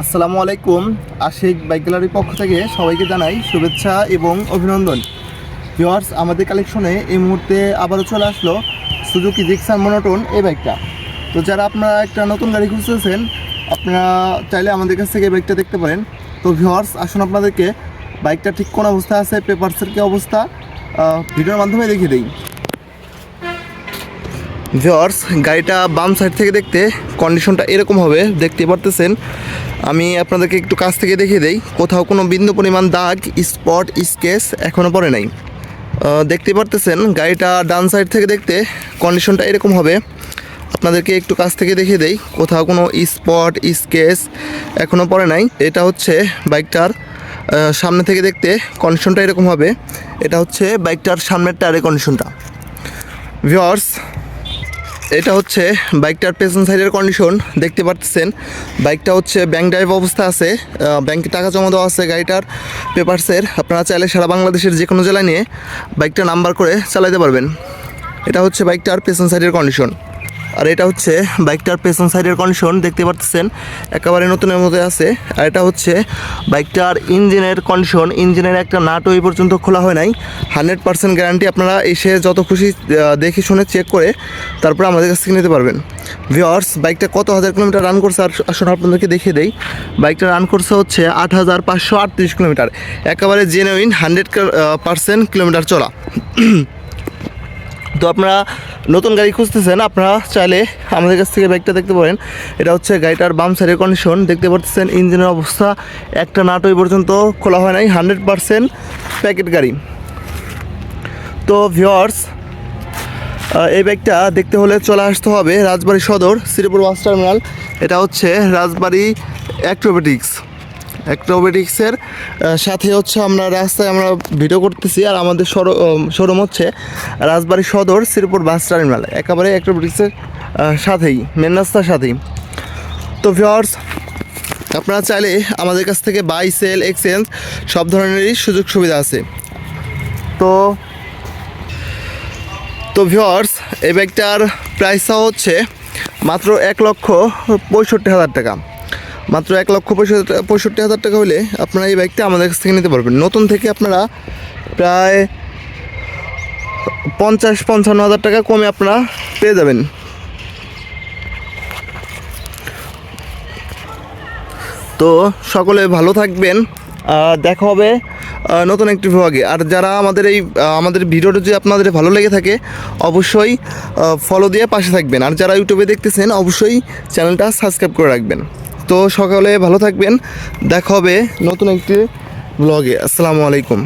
আসসালামু আলাইকুম। আশিক বাইক গ্যালারির পক্ষ থেকে সবাইকে জানাই শুভেচ্ছা এবং অভিনন্দন। ভিউয়ার্স, আমাদের কালেকশনে এই মুহূর্তে আবারও চলে আসলো সুজুকি জিক্সার মনোটোন এই বাইকটা। তো যারা আপনারা একটা নতুন গাড়ি খুঁজতেছেন, আপনারা চাইলে আমাদের কাছ থেকে বাইকটা দেখতে পারেন। তো ভিউয়ার্স, আসুন আপনাদেরকে বাইকটা ঠিক কোন অবস্থায় আছে, পেপারসের কী অবস্থা ভিডিওর মাধ্যমে দেখিয়ে দিই। ভিউয়ার্স, গাড়িটা বাম সাইড থেকে দেখতে কন্ডিশনটা এরকম হবে, দেখতে পারতেছেন। আমি আপনাদেরকে একটু কাছ থেকে দেখিয়ে দেই। কোথাও কোনো বিন্দু পরিমাণ দাগ, স্পট, স্কেচ এখনও পড়ে নাই। দেখতে পারতেছেন গাড়িটা ডান সাইড থেকে দেখতে কন্ডিশনটা এরকম হবে। আপনাদেরকে একটু কাছ থেকে দেখিয়ে দেই, কোথাও কোনো স্পট, স্কেচ এখনও পড়ে নাই। এটা হচ্ছে বাইকটার সামনে থেকে দেখতে কন্ডিশনটা এরকম হবে। এটা হচ্ছে বাইকটার সামনের টায়ারের কন্ডিশনটা। ভিউয়ার্স, এটা হচ্ছে বাইকটার পেছন সাইডের কন্ডিশন। দেখতে পাচ্ছেন বাইকটা হচ্ছে ব্যাংক ড্রাইভ অবস্থা আছে, ব্যাংকে টাকা জমা দেওয়া আছে গাড়িটার পেপারসের। আপনারা চাইলে সারা বাংলাদেশের যে কোনো জেলায় নিয়ে বাইকটা নাম্বার করে চালাতে পারবেন। এটা হচ্ছে বাইকটার পেছন সাইডের কন্ডিশন। আর এটা হচ্ছে বাইকটার পেছন সাইডের কন্ডিশন। দেখতে পাচ্ছেন একেবারে নতুনের মধ্যে আছে। আর এটা হচ্ছে বাইকটার ইঞ্জিনের কন্ডিশন। ইঞ্জিনের একটা নাটও এই পর্যন্ত খোলা হয় নাই। 100% গ্যারান্টি। আপনারা এসে যত খুশি দেখে শুনে চেক করে তারপর আমাদের কাছ থেকে নিতে পারবেন। ভিউয়ার্স, বাইকটা কত হাজার কিলোমিটার রান করছে আর আসলে আপনাদেরকে দেখিয়ে দেই। বাইকটা রান করছে হচ্ছে 8,538 কিলোমিটার। একেবারে জেনুইন 100% কিলোমিটার চলা। তো আপনারা নতুন গাড়ি খুঁজতেছেন, আপনারা চাইলে আমাদের কাছ থেকে বাইকটা দেখতে পারেন। এটা হচ্ছে গাড়িটার বাম সাইডের কন্ডিশন। দেখতে পাচ্ছেন ইঞ্জিনের অবস্থা একটা নাট ওই পর্যন্ত খোলা হয় নাই। 100% প্যাকেট গাড়ি। তো ভিউয়ার্স, এই বাইকটা দেখতে হলে চলে আসতে হবে রাজবাড়ী সদর, শ্রীপুর বাস টার্মিনাল। এটা হচ্ছে রাজবাড়ী অ্যাক্রোবেটিক্সের সাথে হচ্ছে আমরা রাস্তায় আমরা ভিডিও করতেছি। আর আমাদের শোরুম হচ্ছে রাজবাড়ী সদর, শ্রীপুর বাস টার্মিনাল, একেবারে অ্যাক্রোবেটিক্সের সাথেই, মেন রাস্তার সাথেই। তো ভিউয়ার্স, আপনারা চাইলে আমাদের কাছ থেকে বাই, সেল, এক্সচেঞ্জ সব ধরনেরই সুযোগ সুবিধা আছে। তো ভিউয়ার্স, এই বাইকটার প্রাইসটাও হচ্ছে মাত্র 1,65,000 টাকা। মাত্র 1,65,000 টাকা হলে আপনারা এই বাইকটা আমাদের কাছ থেকে নিতে পারবেন। নতুন থেকে আপনারা প্রায় 50-55 হাজার টাকা কমে আপনারা পেয়ে যাবেন। তো সকলে ভালো থাকবেন, দেখা হবে নতুন একটি ভিডিওতে। আর যারা আমাদের ভিডিওটা যদি আপনাদের ভালো লেগে থাকে অবশ্যই ফলো দিয়ে পাশে থাকবেন। আর যারা ইউটিউবে দেখতেছেন অবশ্যই চ্যানেলটা সাবস্ক্রাইব করে রাখবেন। তো সকলে ভালো থাকবেন, দেখা হবে নতুন একটি ব্লগে। আসসালামু আলাইকুম।